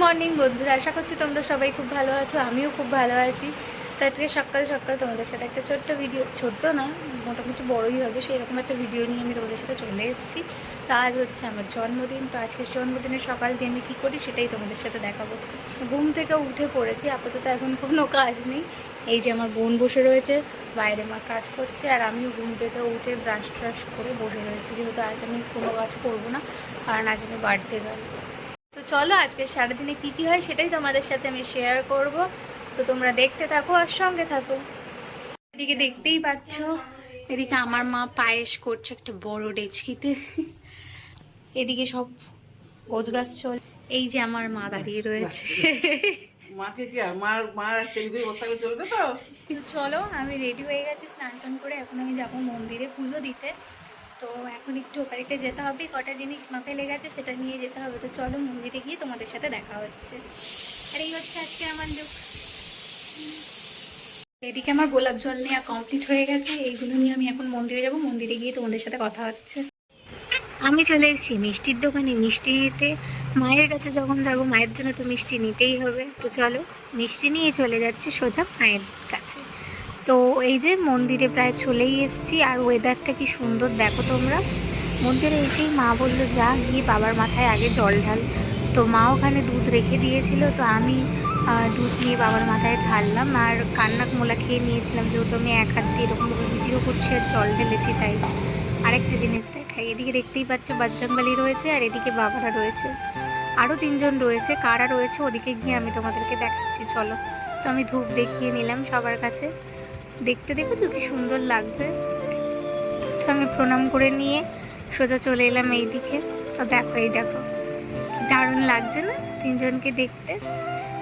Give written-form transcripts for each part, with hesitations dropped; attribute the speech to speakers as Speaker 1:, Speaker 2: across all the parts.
Speaker 1: Morning বন্ধুরা, আশা করছি তোমরা সবাই খুব ভালো আছো। আমিও খুব ভালো আছি। তো আজকে সকাল সকাল তোমাদের সাথে একটা ছোট্ট ভিডিও, ছোট্ট না মোটামুটি বড়োই হবে, সেই রকম একটা ভিডিও নিয়ে আমি তোমাদের সাথে চলে এসেছি। তো আজ হচ্ছে আমার জন্মদিন। তো আজকে জন্মদিনের সকাল দিয়ে আমি কী করি সেটাই তোমাদের সাথে দেখাবো। ঘুম থেকে উঠে পড়েছি, আপাতত এখন কোনো কাজ নেই। এই যে আমার বোন বসে রয়েছে, বাইরে মা কাজ করছে, আর আমিও ঘুম থেকে উঠে ব্রাশ ট্রাশ করে বসে রয়েছি, যেহেতু আজ আমি কোনো কাজ করবো না, কারণ আজ আমি বার্থডে গার্ল। তো চলো আজকে সারাদিনে কী কী হয় সেটাই তোমাদের সাথে আমি শেয়ার করব। তো তোমরা দেখতে থাকো আর সঙ্গে থাকো। এদিকে দেখতেই পাচ্ছ, এদিকে আমার মা পায়েস করছে একটা বড় ডেচকিতে। এদিকে সব গোছগাছ চল। এই যে আমার মা দাঁড়িয়ে রয়েছে।
Speaker 2: মাকে কি আর মার সেদিকে অবস্থা করে চলবে তো।
Speaker 1: কিন্তু চলো, আমি রেডি হয়ে গেছি স্নান টান করে। এখন আমি যাবো মন্দিরে পুজো দিতে। তো এখন একটু বাড়িতে যেতে হবে, কটা জিনিস মা ফেলে গেছে সেটা নিয়ে যেতে হবে। তো চলো মন্দিরে গিয়ে তোমাদের সাথে দেখা হচ্ছে। আর এই হচ্ছে আজকে আমার লুক। এদিকে আমার গোলাপ জল নেওয়া কমপ্লিট হয়ে গেছে। এইগুলো নিয়ে আমি এখন মন্দিরে যাব। মন্দিরে গিয়ে তোমাদের সাথে কথা হচ্ছে। আমি চলে এসেছি মিষ্টির দোকানে মিষ্টি নিতে। মায়ের কাছে যখন যাব, মায়ের জন্য তো মিষ্টি নিতেই হবে। তো চলো মিষ্টি নিয়ে চলে যাচ্ছি সোজা মায়ের কাছে। তো এই যে মন্দিরে প্রায় চলেই এসেছি। আর ওয়েদারটা কি সুন্দর দেখো তোমরা। মন্দিরে এসেই মা বললো যা গিয়ে বাবার মাথায় আগে জল ঢাল। তো মা ওখানে দুধ রেখে দিয়েছিল, তো আমি দুধ নিয়ে বাবার মাথায় ঢাললাম। আর কান্নাক মোলা খেয়ে নিয়েছিলাম, যেহেতু আমি এক হাত দিয়ে এরকমভাবে ভিডিও করছি আর জল ঢেলেছি তাই। আরেকটা জিনিস দেখাই, এদিকে দেখতেই পাচ্ছ বজরংবলী রয়েছে, আর এদিকে বাবারা রয়েছে, আরও তিনজন রয়েছে। কারা রয়েছে ওদিকে গিয়ে আমি তোমাদেরকে দেখাচ্ছি, চলো। তো আমি ধূপ দেখিয়ে নিলাম সবার কাছে। দেখতে দেখো তো কি সুন্দর লাগছে। তো আমি প্রণাম করে নিয়ে সোজা চলে এলাম এইদিকে। তো দেখো, এই দেখো কি দারুণ লাগছে না তিনজনকে দেখতে।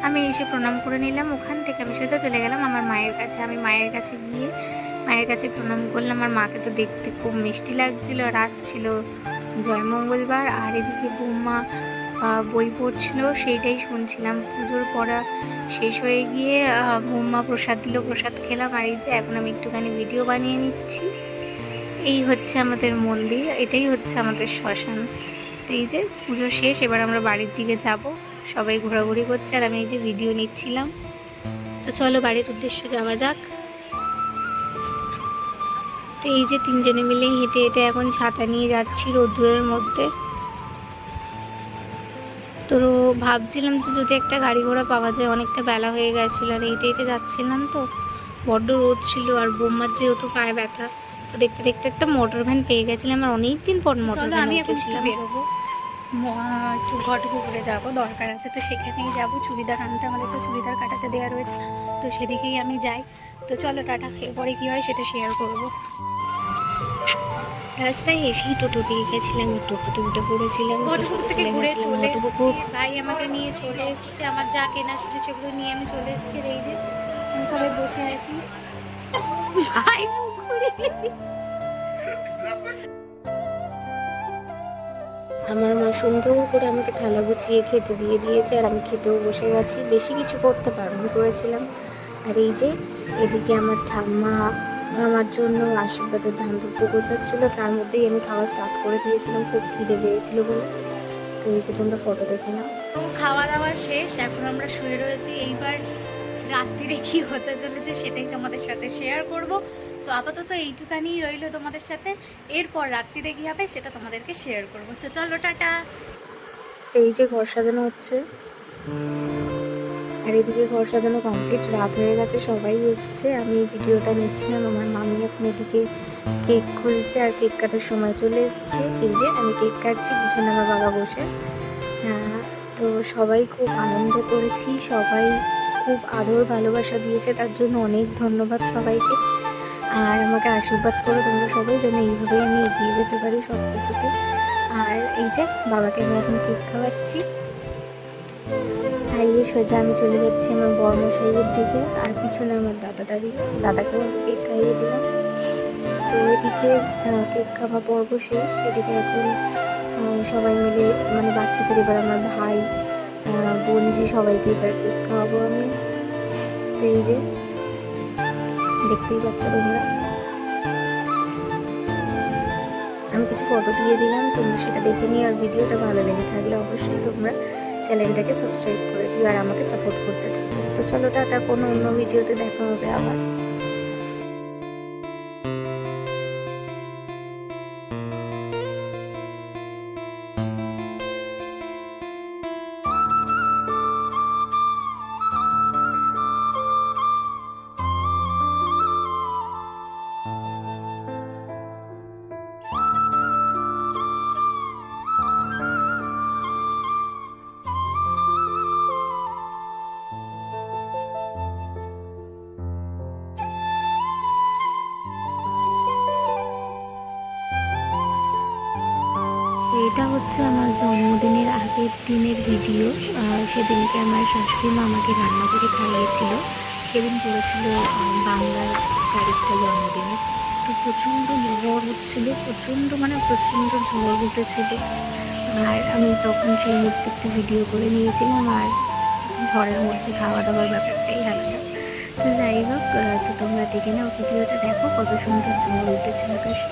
Speaker 1: আমি এসে প্রণাম করে নিলাম। ওখান থেকে আমি সোজা চলে গেলাম আমার মায়ের কাছে। আমি মায়ের কাছে গিয়ে মায়ের কাছে প্রণাম করলাম। আমার মাকে তো দেখতে খুব মিষ্টি লাগছিল। আর আসছিল জয় মঙ্গলবার। আর এদিকে বৌমা বই পড়ছিল, সেইটাই শুনছিলাম। পুজোর পড়া শেষ হয়ে গিয়ে বৌমা প্রসাদ দিল, প্রসাদ খেলাম। আর এই যে এখন আমি একটুখানি ভিডিও বানিয়ে নিচ্ছি। এই হচ্ছে আমাদের মন্দির, এটাই হচ্ছে আমাদের শ্মশান। তো এই যে পুজো শেষ, এবার আমরা বাড়ির দিকে যাব। সবাই ঘোরাঘুরি করছে আর আমি এই যে ভিডিও নিচ্ছিলাম। তো চলো বাড়ির উদ্দেশ্যে যাওয়া যাক। তো এই যে তিনজনে মিলে হেঁটে হেঁটে এখন ছাতা নিয়ে যাচ্ছি রোদ্দুরের মধ্যে। তো ভাবছিলাম যে যদি একটা গাড়ি ঘোড়া পাওয়া যায়, অনেকটা বেলা হয়ে গেছিলো। আর হেঁটে হেঁটে যাচ্ছিলাম তো বড্ড রোদ ছিল, আর বোম্মার যেহেতু পায়ে ব্যথা, তো দেখতে দেখতে একটা মোটর ভ্যান পেয়ে গেছিলাম। আর অনেক দিন পর মোটর ভ্যান উঠেছিলাম। বেরোবো, একটু ঘটপুকুরে যাবো, দরকার আছে, তো সেখানেই যাবো। চুড়িদার আনতে, আমাদের তো চুড়িদার কাটাতে দেওয়া রয়েছে, তো সেদিকেই আমি যাই। তো চলো টাটা, এরপরে কী হয় সেটা শেয়ার করবো। রাস্তায় এসেই টোটো পেয়ে গেছিলাম, টোটোতে উঠে পড়েছিলাম। ঘটপুকুর থেকে ঘুরে চলে এসেছি, ভাই আমাকে নিয়ে চলে এসছে। আমার যা কেনা ছিল সেগুলো নিয়ে আমি চলে এসেছি। এই যে আমি সবাই বসে আছি, ভাই আমার মা সুন্দর করে আমাকে থালা গুছিয়ে খেতে দিয়ে দিয়েছে, আর আমি খেতেও বসে গেছি। বেশি কিছু করতে বারণ করেছিলাম। আর এই যে এদিকে আমার ঠাম্মা আমার জন্য আশীর্বাদের ধান দুটো গোছাচ্ছিল, তার মধ্যেই আমি খাওয়া স্টার্ট করে দিয়েছিলাম, খুব খিদে পেয়েছিল বলে। তো এই যে তোমরা ফটো দেখে নাও। তো খাওয়া দাওয়া শেষ, এখন আমরা শুয়ে রয়েছি। এইবার রাত্রিরে কি হতে চলেছে সেটাই তোমাদের সাথে শেয়ার করব। তো আপাতত এইটুকানি রইল তোমাদের সাথে। এরপর রাত্রিরে কি হবে সেটা তোমাদেরকে শেয়ার করবো। তো চলো টাটা। এই যে ঘর সাজানো হচ্ছে, আর এদিকে ঘর সাজানো কমপ্লিট, রাত হয়ে গেছে, সবাই এসছে। আমি ভিডিওটা নিচ্ছিলাম, আমার মামি এখন এদিকে কেক খুলছে, আর কেক কাটার সময় চলে এসছে। এই যে আমি কেক কাটছি, পিছনে আমার বাবা বসে। তো সবাই খুব আনন্দ করেছি, সবাই খুব আদর ভালোবাসা দিয়েছে, তার জন্য অনেক ধন্যবাদ সবাইকে। আর আমাকে আশীর্বাদ করো তোমরা সবাই, যেন এইভাবেই আমি এগিয়ে যেতে পারি সব কিছুতে। আর এই যে বাবাকে আমি এখন কেক খাওয়াচ্ছি। খাইয়ে সোজা আমি চলে যাচ্ছি আমার বর্মশাইয়ের দিকে। আর পিছনে আমার দাদা দাঁড়িয়ে, দাদাকেও কেক খাইয়ে দিলাম। তো এদিকে কেক খাওয়া পর্ব শেষ। এদিকে এখন সবাই মিলে, মানে বাচ্চাদের, এবার আমার ভাই বোনজি সবাইকে এবার কেক খাওয়াবো আমি। তো এই যে দেখতেই পাচ্ছ তোমরা, আমি কিছু ফটো দিয়ে দিলাম, তোমরা সেটা দেখে নিও। আর ভিডিওটা ভালো লেগে থাকলে অবশ্যই তোমরা চ্যানেলটাকে সাবস্ক্রাইব করে দিও আর আমাকে সাপোর্ট করতে থাকো। তো চলো টাটা, কোনো অন্য ভিডিওতে দেখা হবে আবার। এটা হচ্ছে আমার জন্মদিনের আগের দিনের ভিডিও। সেদিনকে আমার শাশুড়ি মা আমাকে রান্না করে খাইয়েছিল। সেদিন পড়েছিল বাংলার তারিখটা জন্মদিনের। তো প্রচণ্ড ঝড় হচ্ছিলো, প্রচণ্ড ঝড় উঠেছিল। আর আমি তখন সেই মুহূর্তে একটু ভিডিও করে নিয়েছিলাম। আর ঝড়ের মধ্যে খাওয়া দাওয়ার ব্যাপারটাই আলাদা। তো যাই হোক, তো তোমরা দেখে নাও ভিডিওটা, দেখো কত সুন্দর ঝড় উঠেছে আকাশে।